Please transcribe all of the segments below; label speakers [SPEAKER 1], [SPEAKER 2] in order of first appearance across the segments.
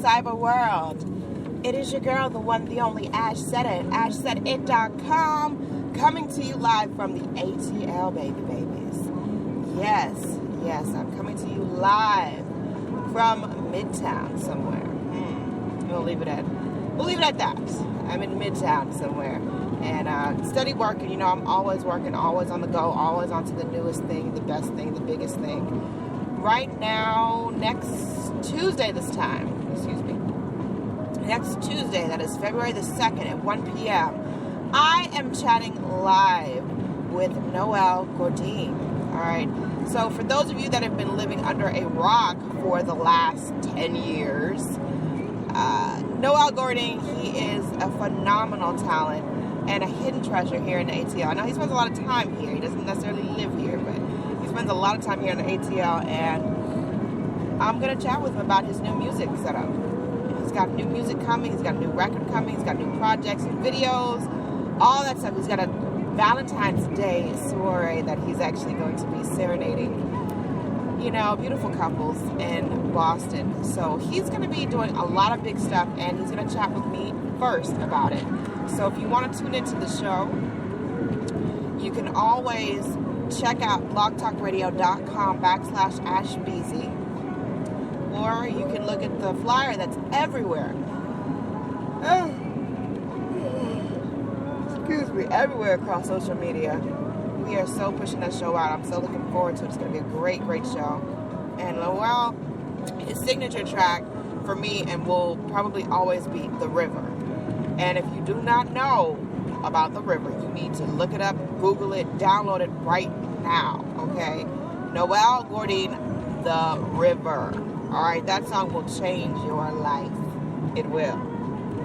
[SPEAKER 1] cyber world. It is your girl, the one, the only Ash Said It, ashsaidit.com, coming to you live from the ATL, babies. Yes, I'm coming to you live from Midtown somewhere. We'll leave it at that. I'm in Midtown somewhere. And steady working, I'm always working, always on the go, always on to the newest thing, the best thing, the biggest thing. Right now, next Tuesday, that is February the 2nd at 1 p.m., I am chatting live with Noel Gourdin. All right. So for those of you that have been living under a rock for the last 10 years, Noel Gourdin, he is a phenomenal talent and a hidden treasure here in the ATL. Now, he spends a lot of time here. He doesn't necessarily live here, but he spends a lot of time here in the ATL, and I'm going to chat with him about his new music setup. He's got new music coming. He's got a new record coming. He's got new projects and videos, all that stuff. He's got a Valentine's Day soiree that he's actually going to be serenading, beautiful couples in Boston. So he's going to be doing a lot of big stuff, and he's going to chat with me first about it. So if you want to tune into the show, you can always check out blogtalkradio.com/ashbeezy, or you can look at the flyer that's everywhere. Everywhere across social media. We are so pushing that show out. I'm so looking forward to it. It's going to be a great, great show. And Noel, his signature track for me and will probably always be The River. And if you do not know about The River, you need to look it up, Google it, download it right now, okay? Noel Gourdin, The River. All right, that song will change your life. It will.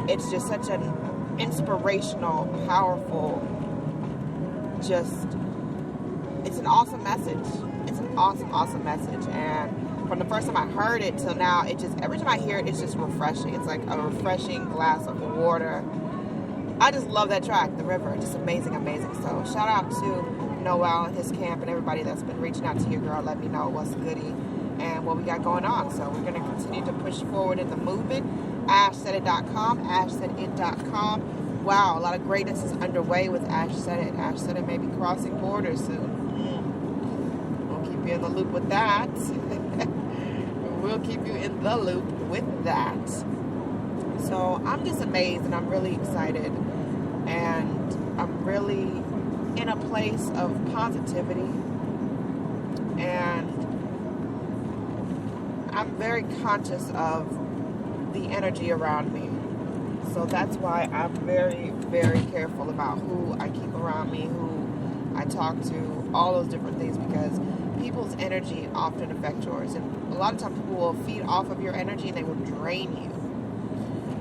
[SPEAKER 1] It's just such an inspirational, powerful, it's an awesome message. It's an awesome message. And from the first time I heard it till now, every time I hear it, it's just refreshing. It's like a refreshing glass of water. I just love that track, The River. Just amazing. So shout out to Noel and his camp and everybody that's been reaching out to your girl. Let me know what's goody and what we got going on. So we're going to continue to push forward in the movement. ashsaidit.com, ashsaidit.com. Wow, a lot of greatness is underway with Ash Said It. Ash Said It may be crossing borders soon. We'll keep you in the loop with that. So I'm just amazed, and I'm really excited, and I'm really in a place of positivity, and I'm very conscious of the energy around me. So that's why I'm very, very careful about who I keep around me, who I talk to, all those different things, because people's energy often affects yours. And a lot of times people will feed off of your energy and they will drain you.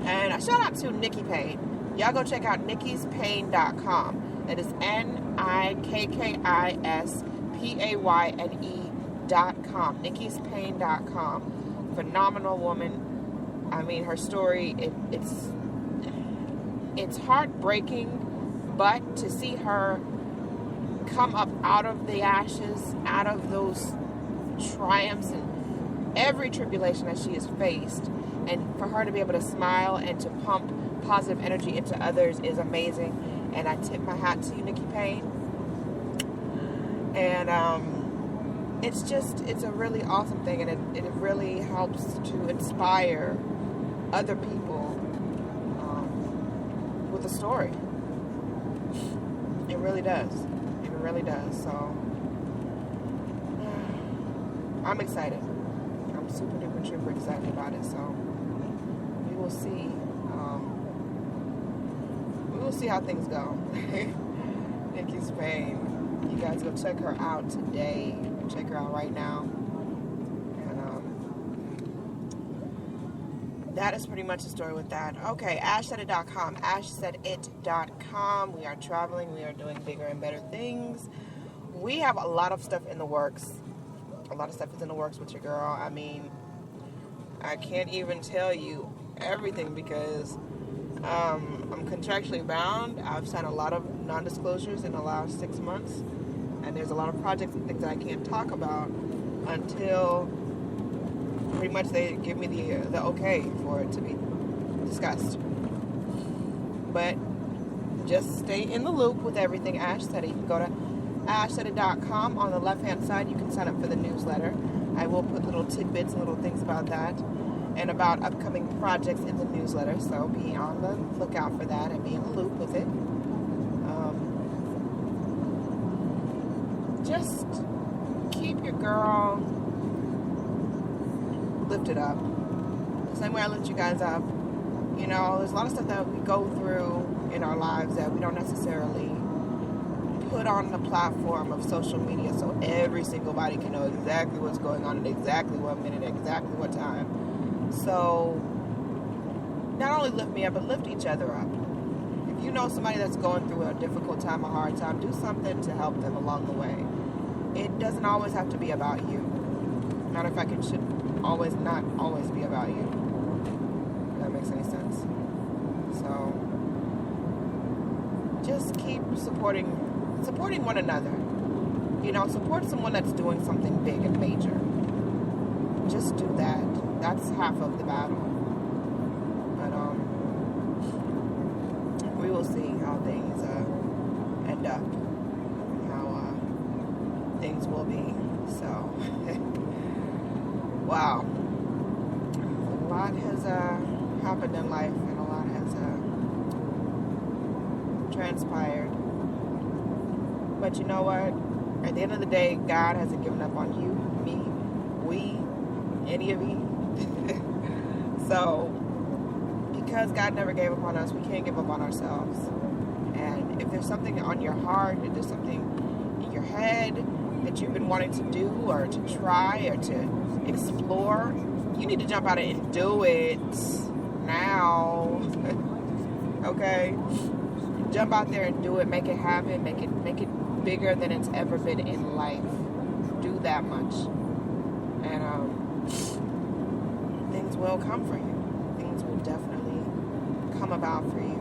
[SPEAKER 1] And a shout out to Nikki Payne. Y'all go check out nikkispayne.com. That is NIKKISPAYNE.com. nikkispayne.com. Phenomenal woman. I mean, her story, it's heartbreaking, but to see her come up out of the ashes, out of those triumphs and every tribulation that she has faced, and for her to be able to smile and to pump positive energy into others is amazing. And I tip my hat to you, Nikki Payne. And it's a really awesome thing, and it really helps to inspire other people with a story. It really does. So I'm excited. I'm super duper excited about it. So we will see. We will see how things go. Nikki's Payne. You guys go check her out today. Check her out right now. That is pretty much the story with that. Okay, ashsaidit.com, ashsaidit.com. We are traveling. We are doing bigger and better things. We have a lot of stuff in the works. A lot of stuff is in the works with your girl. I mean, I can't even tell you everything because I'm contractually bound. I've signed a lot of non-disclosures in the last 6 months. And there's a lot of projects and things that I can't talk about until pretty much they give me the okay for it to be discussed. But just stay in the loop with everything Ash said. You can go to ashsaidit.com. On the left-hand side, you can sign up for the newsletter. I will put little tidbits and little things about that and about upcoming projects in the newsletter. So be on the lookout for that and be in the loop with it. Just keep your girl lifted up. The same way I lift you guys up. You know, there's a lot of stuff that we go through in our lives that we don't necessarily put on the platform of social media so every single body can know exactly what's going on at exactly what minute, exactly what time. So not only lift me up, but lift each other up. If you know somebody that's going through a difficult time, a hard time, do something to help them along the way. It doesn't always have to be about you. Matter of fact, it should not always be about you. If that makes any sense. So just keep supporting one another. You know, support someone that's doing something big and major. Just do that. That's half of the battle. But we will see how things end up. How things will be. So, wow. A lot has happened in life, and a lot has transpired. But you know what? At the end of the day, God hasn't given up on you, me, we, any of you. So, because God never gave up on us, we can't give up on ourselves. And if there's something on your heart, if there's something in your head that you've been wanting to do or to try or to explore, you need to jump out and do it now. Okay? Jump out there and do it. Make it happen. Make it bigger than it's ever been in life. Do that much. And things will come for you. Things will definitely come about for you.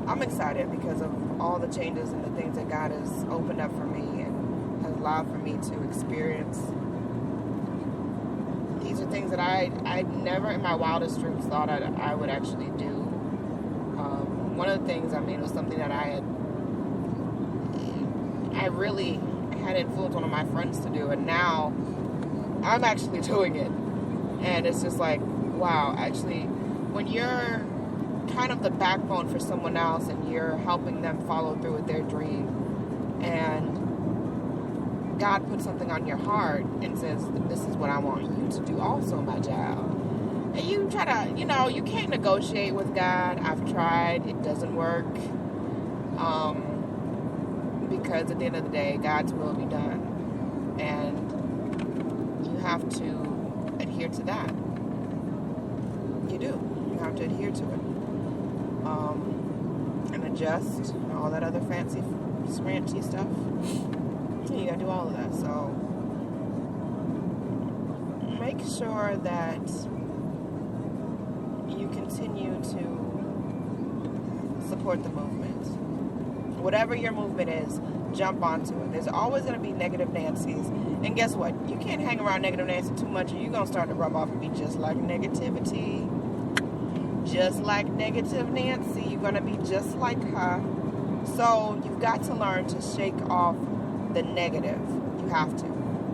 [SPEAKER 1] But I'm excited because of all the changes and the things that God has opened up for me and has allowed for me to experience. These are things that I never in my wildest dreams thought I would actually do. One of the things, was something that I really had influenced one of my friends to do, and now I'm actually doing it. And it's just like, wow, actually, when you're kind of the backbone for someone else and you're helping them follow through with their dream, and God puts something on your heart and says, this is what I want you to do also, my child. And you try to, you can't negotiate with God. I've tried. It doesn't work. Because at the end of the day, God's will be done. And you have to adhere to that. You do. You have to adhere to it. And adjust and all that other fancy, scranchy stuff. You gotta do all of that. So make sure that you continue to support the movement. Whatever your movement is, jump onto it. There's always going to be negative Nancy's. And guess what? You can't hang around negative Nancy too much, or you're going to start to rub off and be just like negativity. Just like negative Nancy. You're going to be just like her. So you've got to learn to shake off the negative. You have to.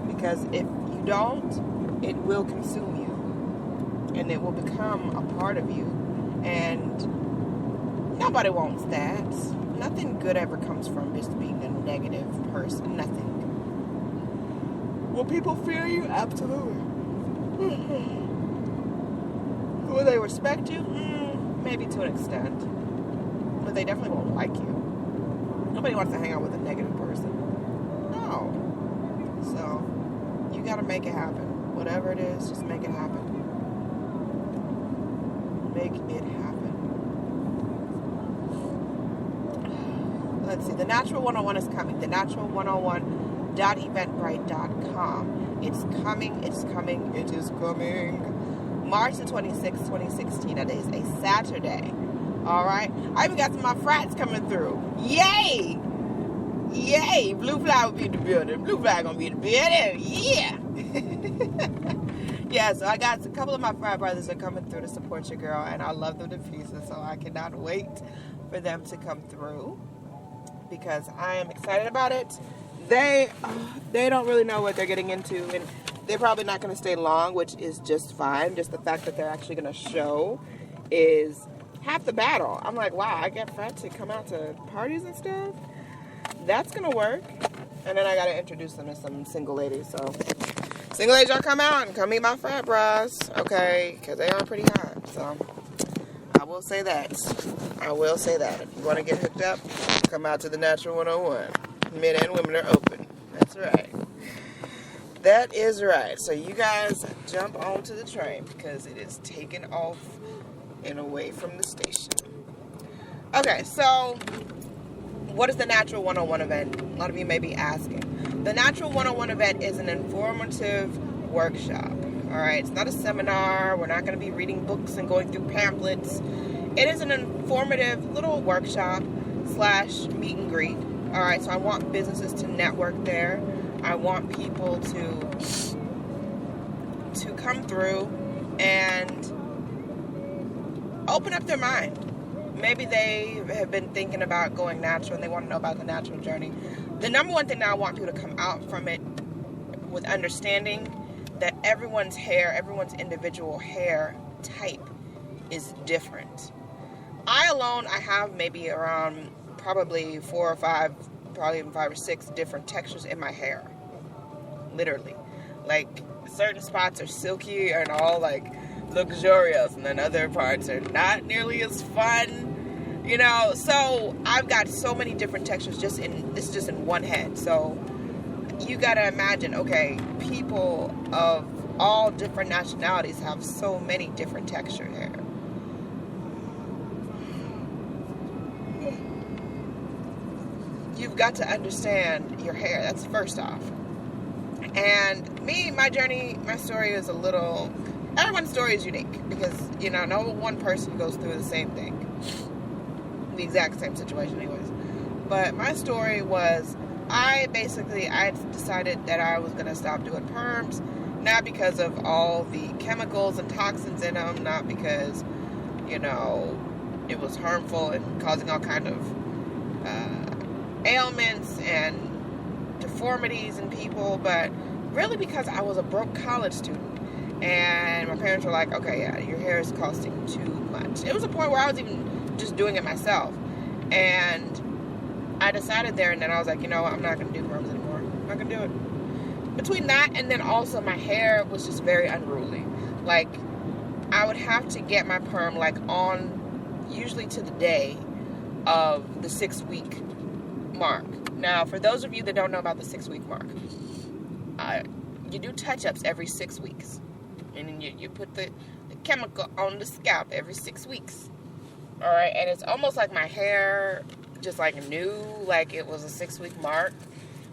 [SPEAKER 1] Because if you don't, it will consume you. And it will become a part of you. And nobody wants that. Nothing good ever comes from just being a negative person. Nothing. Will people fear you? Absolutely. Will they respect you? Maybe to an extent. But they definitely won't like you. Nobody wants to hang out with a negative person. No. So, you gotta make it happen. Whatever it is, just make it happen. Make it happen. Let's see. The Natural 101 is coming. The Natural 101.eventbrite.com. It's coming. It's coming. It is coming. March the 26th, 2016. That is a Saturday. All right. I even got some of my frats coming through. Yay! Yay! Blue Fly will be in the building. Blue Fly gonna be in the building. Yeah! Yeah, so I got a couple of my frat brothers are coming through to support your girl, and I love them to pieces, so I cannot wait for them to come through because I am excited about it. They don't really know what they're getting into, and they're probably not going to stay long, which is just fine. Just the fact that they're actually going to show is half the battle. I'm like, wow, I get friends to come out to parties and stuff. That's going to work. And then I got to introduce them to some single ladies. So, single ladies, y'all come out and come meet my frat bras, okay? Because they are pretty hot. So, I will say that. If you want to get hooked up, come out to the Natural 101. Men and women are open. That's right. That is right. So you guys jump onto the train because it is taking off and away from the station. Okay, so what is the Natural 101 event? A lot of you may be asking. The Natural 101 event is an informative workshop. All right, it's not a seminar. We're not going to be reading books and going through pamphlets. It is an informative little workshop / meet and greet. All right, so I want businesses to network there. I want people to come through and open up their mind. Maybe they have been thinking about going natural and they want to know about the natural journey. The number one thing that I want people to come out from it with understanding that everyone's individual hair type is different. I have maybe around probably 4 or 5, probably even 5 or 6 different textures in my hair. Literally. Like, certain spots are silky and all like luxurious, and then other parts are not nearly as fun, you know. So I've got so many different textures just in one head. So you gotta imagine, okay, people of all different nationalities have so many different texture hair. You've got to understand your hair. That's first off. And my journey, my story is everyone's story is unique because, you know, no one person goes through the same thing. The exact same situation anyways. But my story was, I decided that I was going to stop doing perms, not because of all the chemicals and toxins in them, not because, you know, it was harmful and causing all kind of ailments and deformities in people, but really because I was a broke college student and my parents were like, okay, yeah, your hair is costing too much. It was a point where I was even just doing it myself, and I decided there and then I was like, you know what, I'm not going to do perms anymore. I'm not going to do it. Between that and then also my hair was just very unruly. Like, I would have to get my perm like on usually to the day of the 6-week mark. Now, for those of you that don't know about the 6-week mark, you do touch-ups every 6 weeks. And then you put the chemical on the scalp every 6 weeks. Alright, and it's almost like my hair just like knew like it was a 6-week mark.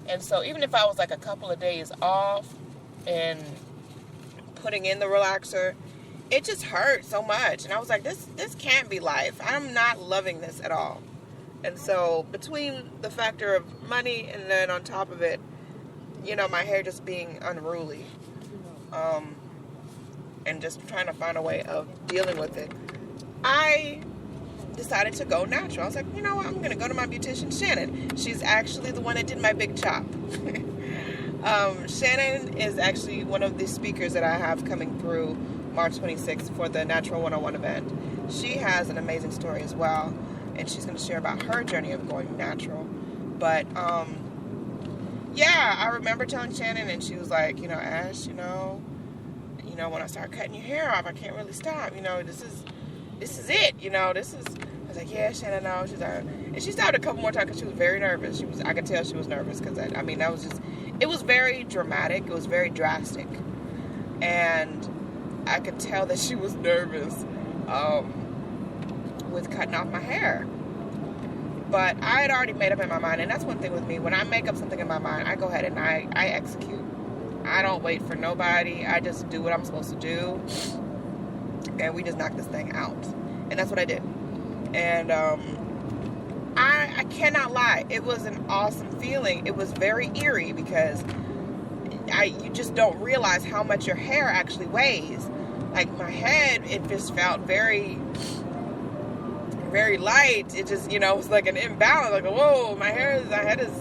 [SPEAKER 1] And so even if I was like a couple of days off and putting in the relaxer, it just hurt so much. And I was like, this can't be life. I'm not loving this at all. And so between the factor of money and then on top of it, you know, my hair just being unruly, and just trying to find a way of dealing with it, I decided to go natural. I was like, you know what, I'm going to go to my beautician, Shannon. She's actually the one that did my big chop. Shannon is actually one of the speakers that I have coming through March 26th for the Natural 101 event. She has an amazing story as well. And she's going to share about her journey of going natural. But, yeah, I remember telling Shannon, and she was like, you know, Ash, you know, when I start cutting your hair off, I can't really stop. You know, this is it. You know, I was like, yeah, Shannon, no. She's like, and she stopped a couple more times because she was very nervous. I could tell she was nervous because, that was just, it was very dramatic. It was very drastic. And I could tell that she was nervous. With cutting off my hair. But I had already made up in my mind, and that's one thing with me. When I make up something in my mind, I go ahead and I execute. I don't wait for nobody. I just do what I'm supposed to do, and we just knock this thing out. And that's what I did. And I cannot lie, it was an awesome feeling. It was very eerie because you just don't realize how much your hair actually weighs. Like my head, it just felt very, very light. It just, it was like an imbalance. Like, whoa, my head is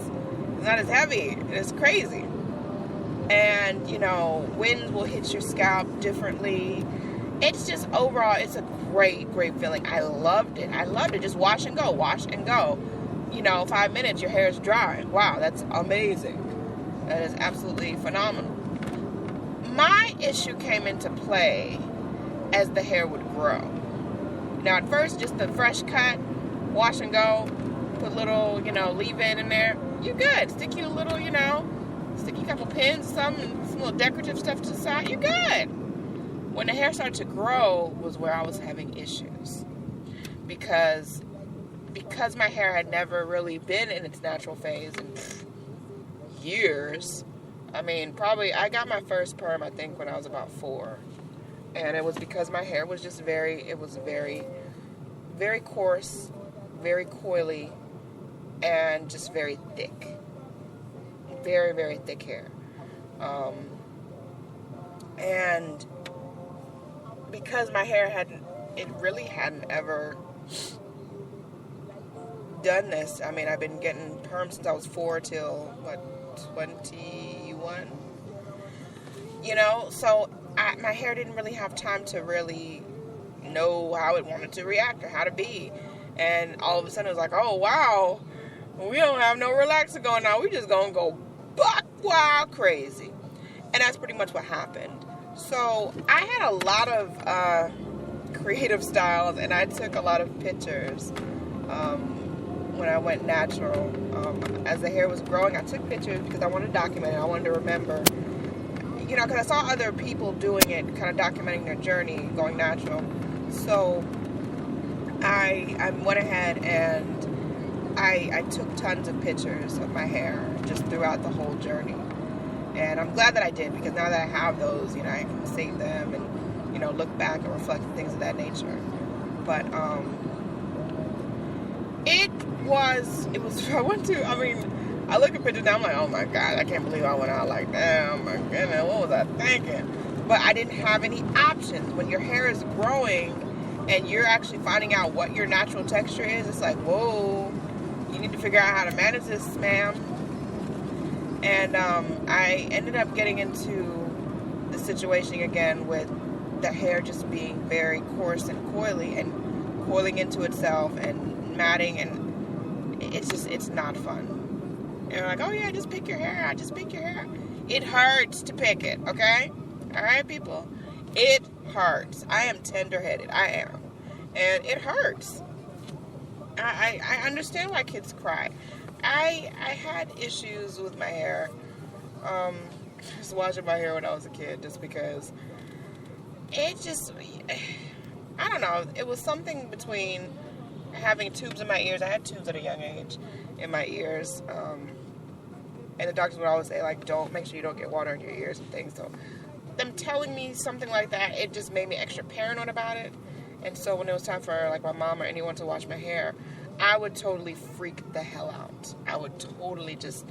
[SPEAKER 1] not as heavy. It's crazy. And, winds will hit your scalp differently. It's just overall, it's a great, great feeling. I loved it. Just wash and go. 5 minutes, your hair is dry. Wow, that's amazing. That is absolutely phenomenal. My issue came into play as the hair would grow. Now, at first, just the fresh cut, wash and go, put a little, leave-in in there. You're good. Stick you a little, stick you a couple pins, some little decorative stuff to the side. You're good. When the hair started to grow was where I was having issues. Because my hair had never really been in its natural phase in years. I mean, probably, I got my first perm, I think, when I was about 4. And it was because my hair was just very, very coarse, very coily, and just very thick. Very, very thick hair. And because my hair really hadn't ever done this. I mean, I've been getting perms since I was 4 till, 21? So my hair didn't really have time to really know how it wanted to react or how to be. And all of a sudden it was like, oh, wow, we don't have no relaxer going on. We just gonna go buck wild crazy. And that's pretty much what happened. So I had a lot of creative styles, and I took a lot of pictures when I went natural. As the hair was growing, I took pictures because I wanted to document it. I wanted to remember, because I saw other people doing it, kind of documenting their journey, going natural. So I went ahead and I took tons of pictures of my hair just throughout the whole journey. And I'm glad that I did, because now that I have those, I can save them and, look back and reflect and things of that nature. But I look at pictures now, I'm like, oh my God, I can't believe I went out like that. Oh my goodness, what was I thinking? But I didn't have any options. When your hair is growing and you're actually finding out what your natural texture is, it's like, whoa, you need to figure out how to manage this, ma'am. And I ended up getting into the situation again with the hair just being very coarse and coily and coiling into itself and matting, and it's not fun. And I'm like, oh yeah, just pick your hair out, just pick your hair out. It hurts to pick it, okay? All right, people? It hurts. I am tender-headed. I am. And it hurts. I understand why kids cry. I had issues with my hair. Just washing my hair when I was a kid, just because it just, I don't know, it was something between having tubes in my ears. I had tubes at a young age in my ears. And the doctors would always say, like, make sure you don't get water in your ears and things. So them telling me something like that, it just made me extra paranoid about it. And so when it was time for, like, my mom or anyone to wash my hair, I would totally freak the hell out. I would totally just,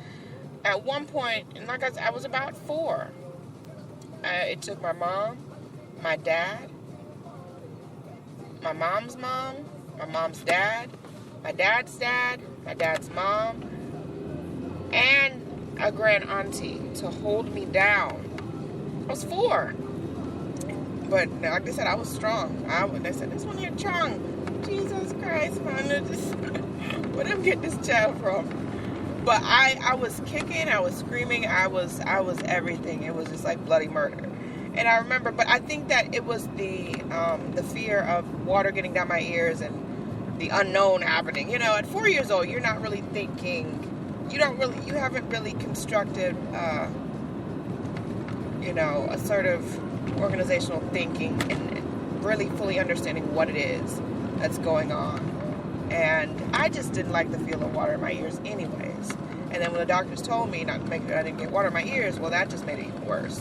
[SPEAKER 1] at one point, and like I was about 4. It took my mom, my dad, my mom's mom, my mom's dad, my dad's mom, and a grand auntie to hold me down. I was 4. But like I said, I was strong. They said, this one here strong. Jesus Christ, man. Where did I get this child from? But I was kicking, I was screaming, I was everything. It was just like bloody murder. And I remember, but I think that it was the fear of water getting down my ears and the unknown happening. At 4 years old, you're not really thinking, you haven't really constructed, assertive organizational thinking and really fully understanding what it is that's going on. And I just didn't like the feel of water in my ears anyways. And then when the doctors told me not to make sure I didn't get water in my ears, well, that just made it even worse.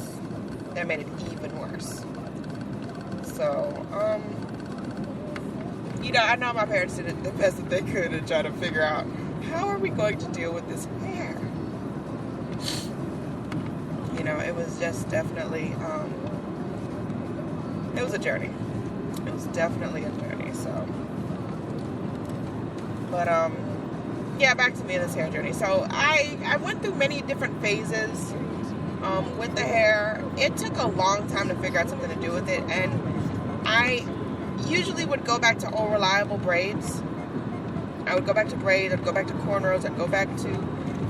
[SPEAKER 1] That made it even worse. So, I know my parents did the best that they could to try to figure out how are we going to deal with this hair? You know, it was just definitely, it was a journey. It was definitely a journey, so. But, yeah, back to me in this hair journey. So I went through many different phases with the hair. It took a long time to figure out something to do with it, and I usually would go back to old reliable braids. I would go back to braids, I'd go back to cornrows, I'd go back to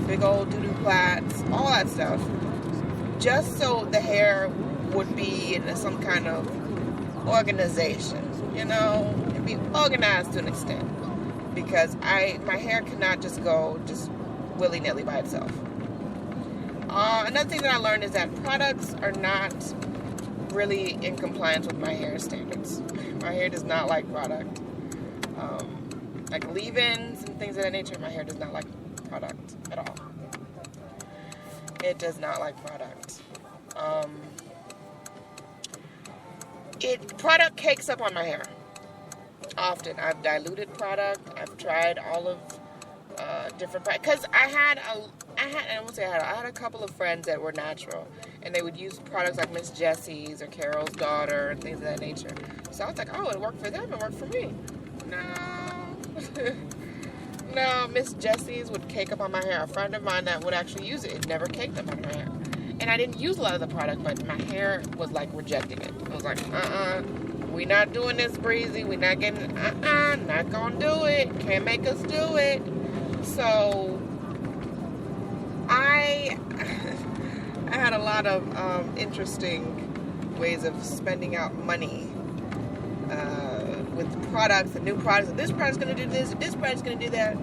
[SPEAKER 1] big old doo-doo plaits, all that stuff, just so the hair would be in some kind of organization, you know, it'd be organized to an extent, because my hair cannot just go just willy-nilly by itself. Another thing that I learned is that products are not really in compliance with my hair standards. My hair does not like product. Like leave-ins and things of that nature, my hair does not like product at all. It does not like product. Product cakes up on my hair. Often. I've diluted product. I've tried all of different products. Because I had a couple of friends that were natural, and they would use products like Miss Jessie's or Carol's Daughter and things of that nature. So I was like, oh, it worked for them, it worked for me. No, Miss Jessie's would cake up on my hair. A friend of mine that would actually use it never caked up on my hair. And I didn't use a lot of the product, but my hair was like rejecting it. I was like, we not doing this, Breezy. We not getting, not gonna do it. Can't make us do it. So I had a lot of interesting ways of spending out money with products and new products. This product's going to do this, this product's going to do that.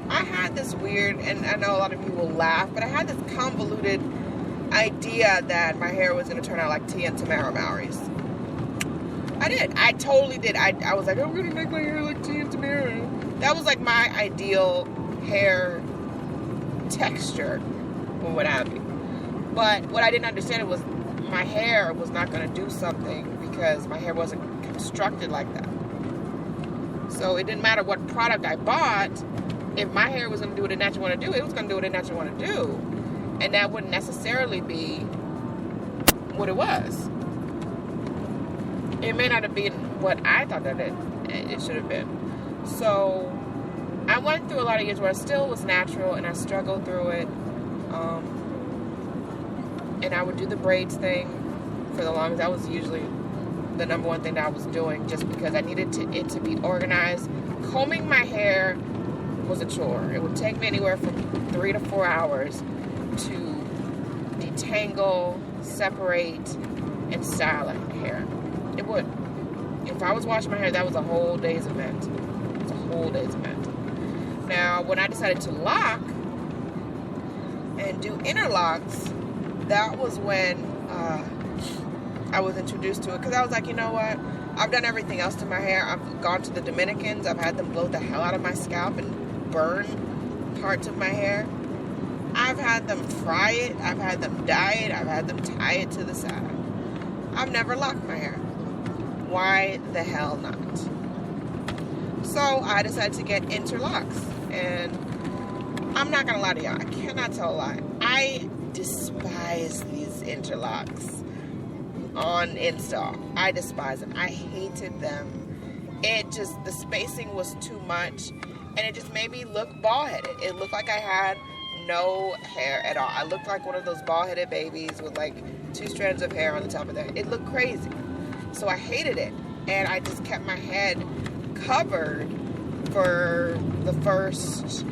[SPEAKER 1] I had this weird, and I know a lot of people will laugh, but I had this convoluted idea that my hair was going to turn out like Tia and Tamara Mowry's. I did. I totally did. I was like, I'm going to make my hair like Tia and Tamara. That was like my ideal hair texture or what have you. But what I didn't understand was my hair was not going to do something because my hair wasn't constructed like that. So it didn't matter what product I bought. If my hair was going to do what it naturally want to do, it was going to do what it naturally want to do. And that wouldn't necessarily be what it was. It may not have been what I thought that it should have been. So I went through a lot of years where I still was natural and I struggled through it. And I would do the braids thing for the longest. That was usually the number one thing that I was doing, just because I needed it to be organized. Combing my hair was a chore. It would take me anywhere from 3 to 4 hours to detangle, separate, and style hair. It would. If I was washing my hair, that was a whole day's event. It was a whole day's event. Now, when I decided to lock and do interlocks, that was when I was introduced to it, because I was like, you know what? I've done everything else to my hair. I've gone to the Dominicans. I've had them blow the hell out of my scalp and burn parts of my hair. I've had them fry it. I've had them dye it. I've had them tie it to the side. I've never locked my hair. Why the hell not? So I decided to get interlocks. And I'm not going to lie to y'all. I cannot tell a lie. I despise these interlocks on install. I despise them. I hated them. The spacing was too much, and it just made me look bald-headed. It looked like I had no hair at all. I looked like one of those bald-headed babies with like 2 strands of hair on the top of their head. It looked crazy. So I hated it, and I just kept my head covered for the first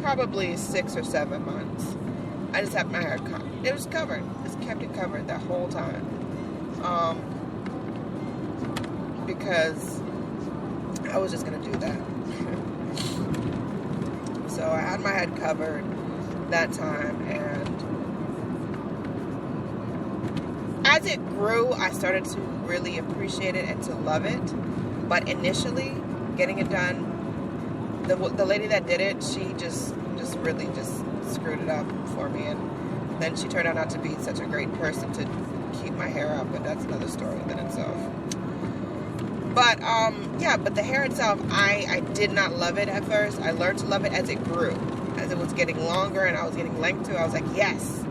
[SPEAKER 1] probably 6 or 7 months. I just had my hair covered. It was covered. Just kept it covered that whole time. Because I was just going to do that. So I had my head covered that time, and as it grew, I started to really appreciate it and to love it. But initially, getting it done, the lady that did it, she just really screwed it up for me, and then she turned out not to be such a great person to keep my hair up, but that's another story within itself. But the hair itself, I did not love it at first. I learned to love it as it grew. As it was getting longer and I was getting length to it, I was like, yes,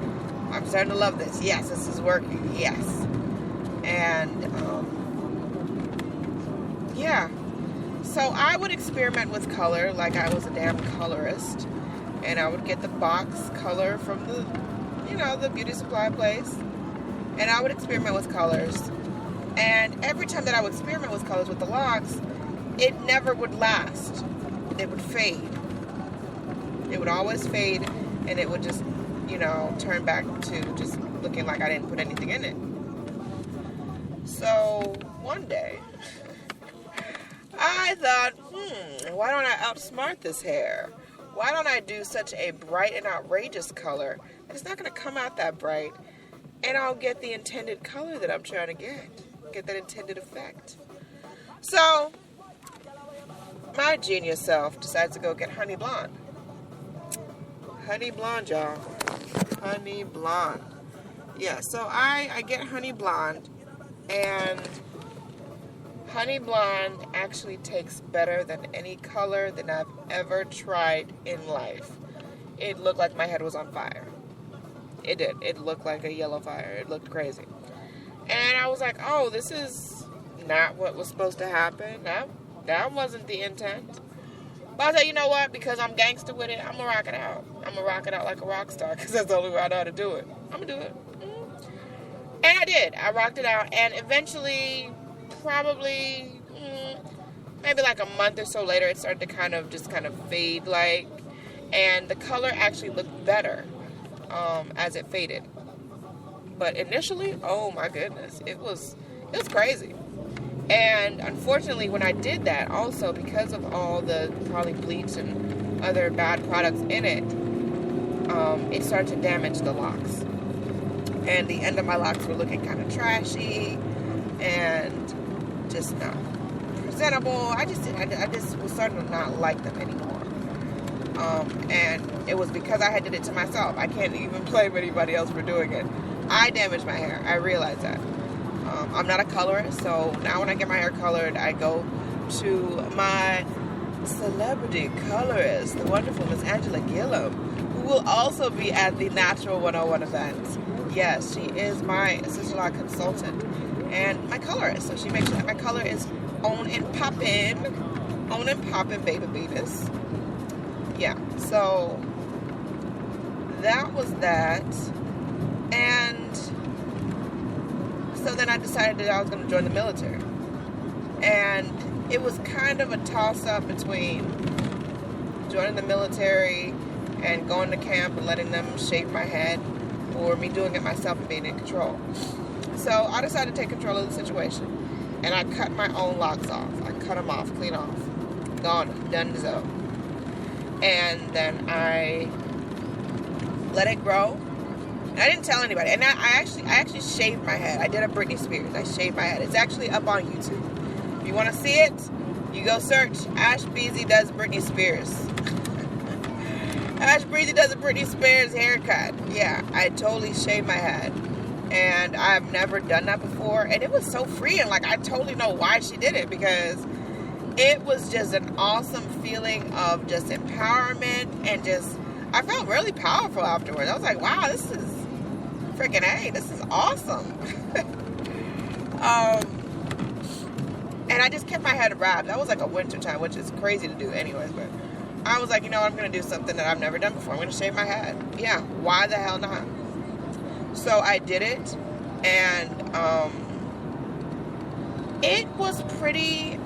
[SPEAKER 1] I'm starting to love this. Yes, this is working. Yes. And, yeah. So I would experiment with color like I was a damn colorist. And I would get the box color from the beauty supply place. And I would experiment with colors. And every time that I would experiment with colors with the locks, it never would last. It would fade. It would always fade, and it would just, turn back to just looking like I didn't put anything in it. So one day, I thought, why don't I outsmart this hair? Why don't I do such a bright and outrageous color? It's not going to come out that bright, and I'll get the intended color that I'm trying to get that intended effect. So, my genius self decides to go get honey blonde. Honey blonde, y'all. Honey blonde. Yeah, so I get honey blonde, and honey blonde actually takes better than any color that I've ever tried in life. It looked like my head was on fire. It did. It looked like a yellow fire. It looked crazy. And I was like, oh, this is not what was supposed to happen. That wasn't the intent. But I was like, you know what? Because I'm gangster with it, I'm going to rock it out. I'm going to rock it out like a rock star because that's the only way I know how to do it. I'm going to do it. And I did. I rocked it out. And eventually, probably maybe like a month or so later, it started to kind of fade like. And the color actually looked better as it faded. But initially, oh my goodness, it was crazy. And unfortunately, when I did that, also because of all the probably bleach and other bad products in it, it started to damage the locks. And the end of my locks were looking kind of trashy and just not presentable. I just was starting to not like them anymore. And it was because I had did it to myself. I can't even blame anybody else for doing it. I damaged my hair. I realized that. I'm not a colorist, so now when I get my hair colored, I go to my celebrity colorist, the wonderful Miss Angela Gillum, who will also be at the Natural 101 event. Yes, she is my assistant law consultant and my colorist, so she makes sure that my color is on and poppin', baby beavis. Yeah, so that was that. And so then I decided that I was going to join the military. And it was kind of a toss-up between joining the military and going to camp and letting them shave my head, or me doing it myself and being in control. So I decided to take control of the situation. And I cut my own locks off. I cut them off, clean off. Gone, done so. And then I let it grow. I didn't tell anybody. And I actually shaved my head. I did a Britney Spears. I shaved my head. It's actually up on YouTube. If you want to see it, you go search Ash Beasley does Britney Spears. Ash Beasley does a Britney Spears haircut. Yeah, I totally shaved my head. And I've never done that before. And it was so freeing. Like, I totally know why she did it. Because it was just an awesome feeling of just empowerment. And just, I felt really powerful afterwards. I was like, wow, this is freaking A, this is awesome. And I just kept my head wrapped. That was like a winter time, which is crazy to do anyways, but I was like, you know what, I'm going to do something that I've never done before. I'm going to shave my head. Yeah, why the hell not? So I did it, and it was pretty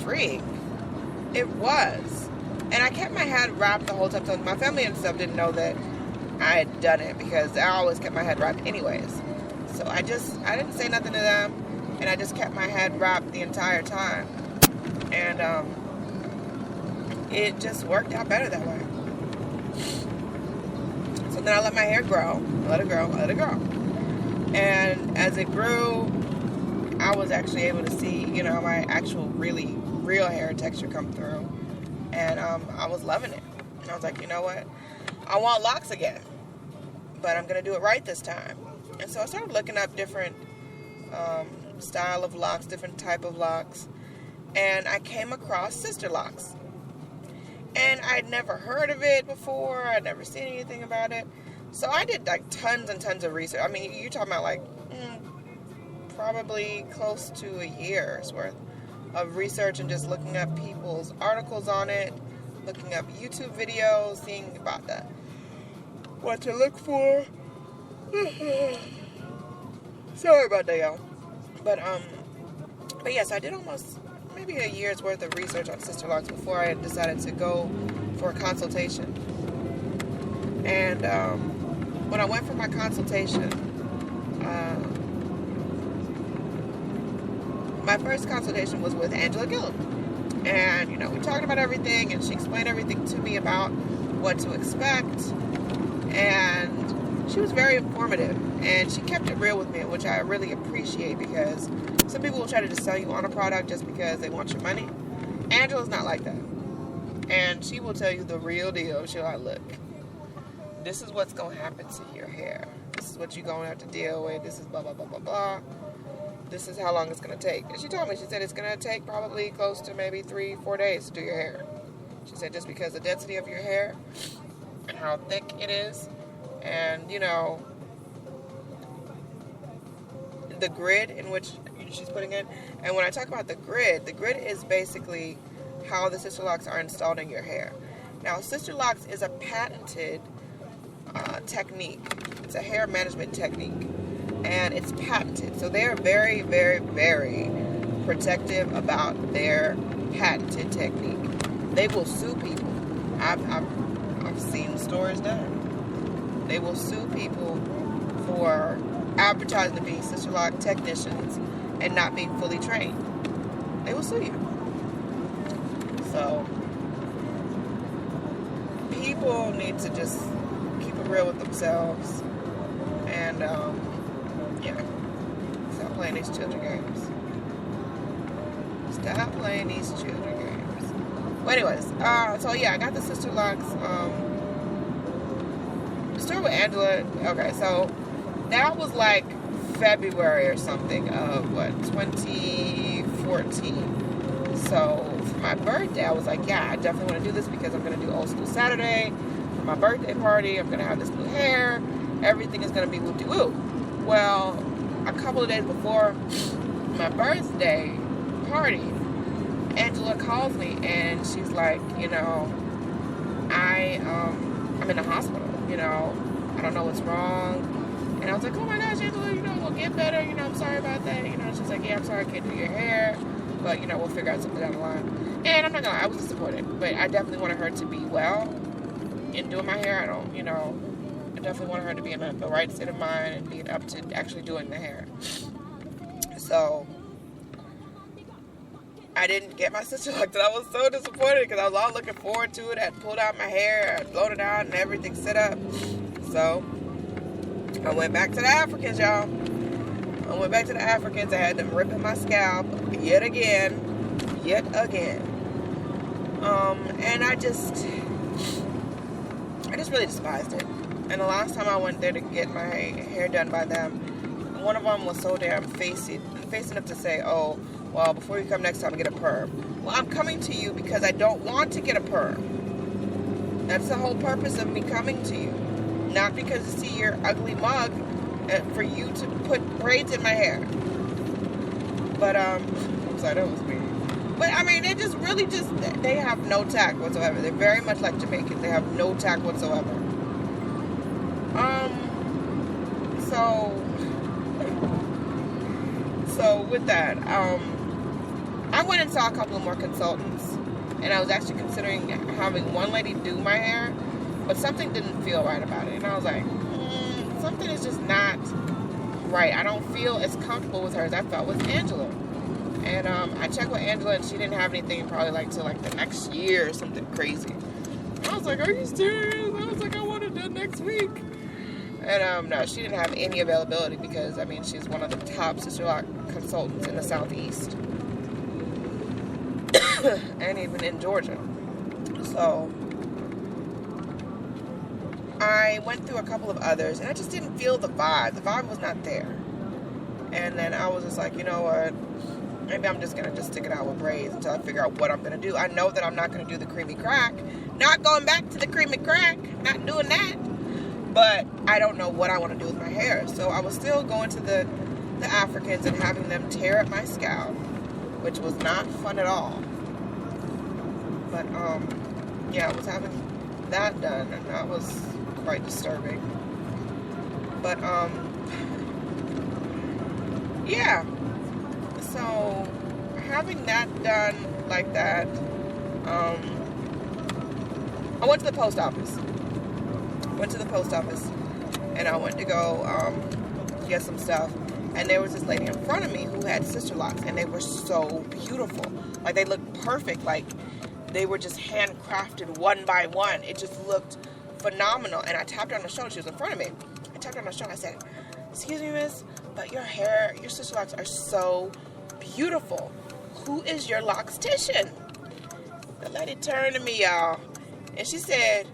[SPEAKER 1] freeing. It was. And I kept my head wrapped the whole time, so my family and stuff didn't know that I had done it, because I always kept my head wrapped anyways. So I didn't say nothing to them, and I just kept my head wrapped the entire time. And it just worked out better that way. So then I let my hair grow. Let it grow. And as it grew, I was actually able to see, my actual really real hair texture come through. And I was loving it. And I was like, you know what? I want locks again, but I'm going to do it right this time. And so I started looking up different style of locks, different type of locks. And I came across sister locks. And I'd never heard of it before. I'd never seen anything about it. So I did like tons and tons of research. I mean, you're talking about like probably close to a year's worth of research and just looking up people's articles on it, looking up YouTube videos, seeing about that, what to look for. Sorry about that, y'all. But yes, I did almost maybe a year's worth of research on sister locks before I decided to go for a consultation. And when I went for my consultation, my first consultation was with Angela Gillum. And, you know, we talked about everything, and she explained everything to me about what to expect. And she was very informative, and she kept it real with me, which I really appreciate, because some people will try to just sell you on a product just because they want your money. Angela's not like that. And she will tell you the real deal. She'll like, look, this is what's going to happen to your hair. This is what you're going to have to deal with. This is blah, blah, blah, blah, blah. This is how long it's going to take. And she told me, she said it's going to take probably close to maybe 3-4 days to do your hair. She said just because the density of your hair and how thick it is, and, you know, the grid in which she's putting it. And when I talk about the grid is basically how the sister locks are installed in your hair. Now, sister locks is a patented technique. It's a hair management technique, and it's patented. So they are very, very, very protective about their patented technique. They will sue people. I've seen stories done. They will sue people for advertising to be sister lock technicians and not being fully trained. They will sue you. So people need to just keep it real with themselves, and stop playing these children games. Stop playing these children games. Well, anyways, so yeah, I got the sister locks. Start with Angela. Okay, so that was like February or something of 2014. So for my birthday, I was like, yeah, I definitely want to do this because I'm going to do Old School Saturday for my birthday party. I'm going to have this new hair. Everything is going to be woo-de-woo. Well, a couple of days before my birthday party, Angela calls me and she's like, you know, I'm in the hospital. You know, I don't know what's wrong. And I was like, oh my gosh, Angela, you know, we'll get better. You know, I'm sorry about that. You know, she's like, yeah, I'm sorry I can't do your hair. But, you know, we'll figure out something down the line. And I'm not going to lie, I was disappointed. But I definitely wanted her to be well in doing my hair. I definitely wanted her to be in the right state of mind and being up to actually doing the hair. So I didn't get my sister locked, and I was so disappointed because I was all looking forward to it. I had pulled out my hair, I had blown it out, and everything set up. So I went back to the Africans, y'all. I went back to the Africans. I had them ripping my scalp yet again. And I just really despised it. And the last time I went there to get my hair done by them, one of them was so damn facing up to say, oh, well, before you come next time, get a perm. Well, I'm coming to you because I don't want to get a perm. That's the whole purpose of me coming to you. Not because to see your ugly mug and for you to put braids in my hair. But, I'm sorry, that was me. But, I mean, they just really they have no tact whatsoever. They're very much like Jamaicans. They have no tact whatsoever. So with that, I went and saw a couple of more consultants, and I was actually considering having one lady do my hair, but something didn't feel right about it, and I was like, something is just not right. I don't feel as comfortable with her as I felt with Angela. And I checked with Angela, and she didn't have anything probably till the next year or something crazy. I was like, are you serious? I was like, I want it done next week. And no, she didn't have any availability because, I mean, she's one of the top sister lock consultants in the Southeast. And even in Georgia. So I went through a couple of others, and I just didn't feel the vibe. The vibe was not there. And then I was just like, you know what? Maybe I'm just going to just stick it out with braids until I figure out what I'm going to do. I know that I'm not going to do the creamy crack. Not going back to the creamy crack. Not doing that. But I don't know what I want to do with my hair. So I was still going to the Africans and having them tear up my scalp, which was not fun at all. But, yeah, I was having that done, and that was quite disturbing. But, yeah. So, having that done like that, I went to the post office. And I went to go get some stuff. And there was this lady in front of me who had sister locks, and they were so beautiful. Like, they looked perfect. Like, they were just handcrafted one by one. It just looked phenomenal. And I tapped her on the shoulder. She was in front of me. I tapped her on the shoulder. I said, "Excuse me, miss, but your hair, your sister locks are so beautiful. Who is your lockstician?" The lady turned to me, y'all, and she said,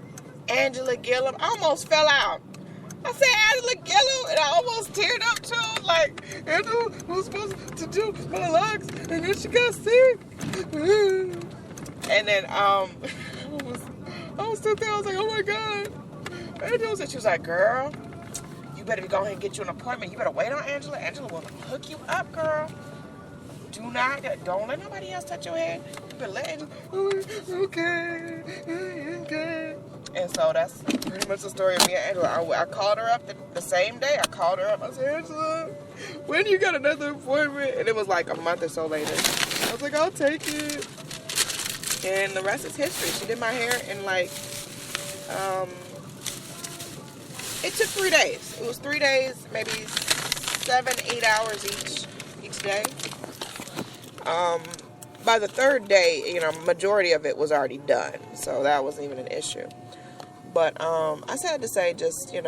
[SPEAKER 1] "Angela Gillum." I almost fell out. I said, "Angela Gillum," and I almost teared up too. Like, Angela was supposed to do my locks, and then she got sick. And then I was still there. I was like, "Oh my God." Angela said, she was like, "Girl, you better go ahead and get you an appointment. You better wait on Angela. Angela will hook you up, girl. Don't let nobody else touch your head. You better let Angela." Okay. And so that's pretty much the story of me and Angela. I called her up the same day. I called her up. I said, "Angela, when you got another appointment?" And it was like a month or so later. I was like, "I'll take it." And the rest is history. She did my hair in like, it took 3 days. It was 3 days, maybe 7-8 hours each day. By the third day, majority of it was already done. So that wasn't even an issue. But I said to say just, it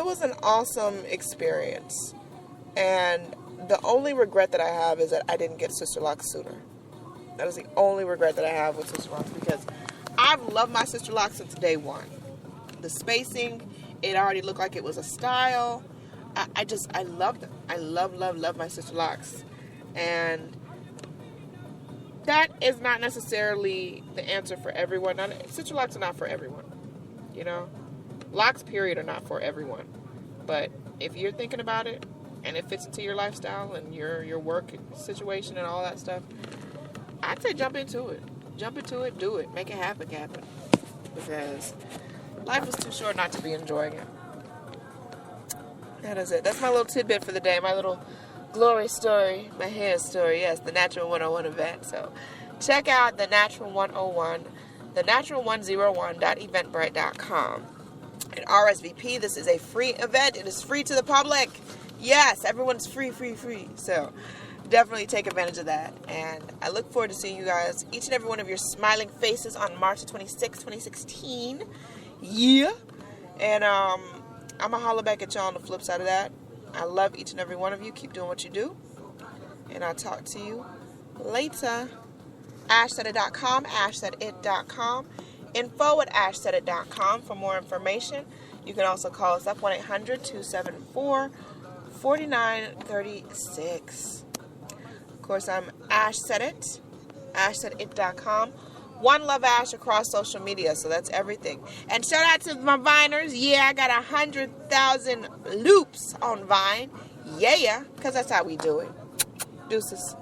[SPEAKER 1] was an awesome experience. And the only regret that I have is that I didn't get sister locks sooner. That is the only regret that I have with sister locks, because I've loved my sister locks since day one. The spacing, it already looked like it was a style. I love them. I love my sister locks. And that is not necessarily the answer for everyone. Sister locks are not for everyone. Locks, period, are not for everyone. But if you're thinking about it and it fits into your lifestyle and your work situation and all that stuff, I'd say jump into it. Jump into it, do it. Make it happen. Because life is too short not to be enjoying it. That is it. That's my little tidbit for the day. My little glory story. My hair story. Yes, the Natural 101 event. So check out the Natural 101, the natural101.eventbrite.com. And RSVP, this is a free event. It is free to the public. Yes, everyone's free. So definitely take advantage of that. And I look forward to seeing you guys, each and every one of your smiling faces on March 26, 2016. Yeah. And I'm going to holler back at y'all on the flip side of that. I love each and every one of you. Keep doing what you do. And I'll talk to you later. ashsaidit.com, ashsaidit.com. info@ashsaidit.com for more information. You can also call us up 1-800-274-4936. Of course, I'm ashsaidit, ashsaidit.com. One Love Ash across social media, so that's everything. And shout out to my Viners. Yeah, I got 100,000 loops on Vine. Yeah, because that's how we do it. Deuces.